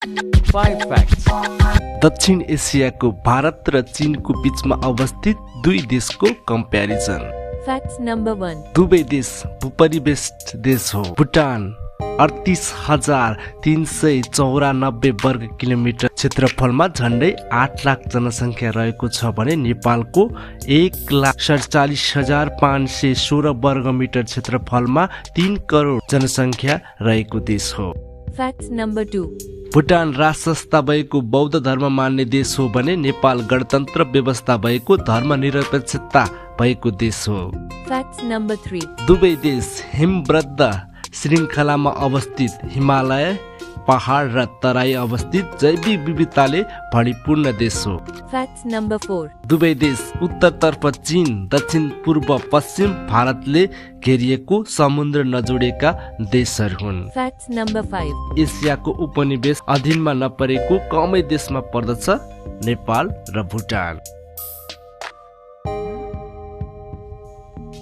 5 facts. दक्षिण एसियाको भारत र चीनको बीचमा अवस्थित दुई देशको कम्प्यारिजन। Facts number 1. दुवै देश भूपरिवेष्ट देश हो। भुटान 38,394 वर्ग किलोमिटर क्षेत्रफलमा झण्डै 8 लाख जनसङ्ख्या रहेको छ भने नेपालको 1,47,516 वर्ग मिटर क्षेत्रफलमा 3 करोड जनसङ्ख्या रहेको देश हो। Facts number 2. भुटान राजसंस्था भएको बौद्ध धर्म मान्ने देश हो भने नेपाल गणतन्त्र व्यवस्था भएको धर्मनिरपेक्षता भएको देश हो। Facts number 3. दुवै देश हिमवृद्ध श्रृङ्खलामा अवस्थित हिमालय पहाड र तराई अवस्थित जैविक विविधताले भरिपूर्ण देश हो। Facts number 4. दुवै देश उत्तरतर्फ चीन, दक्षिण पूर्व पश्चिम भारतले घेरिएको समुद्र नजोडेका देशहरू हुन्। Facts number 5. एसियाको उपनिवेश अधीनमा नपरेको कमै देशमा पर्दछ नेपाल र भुटान।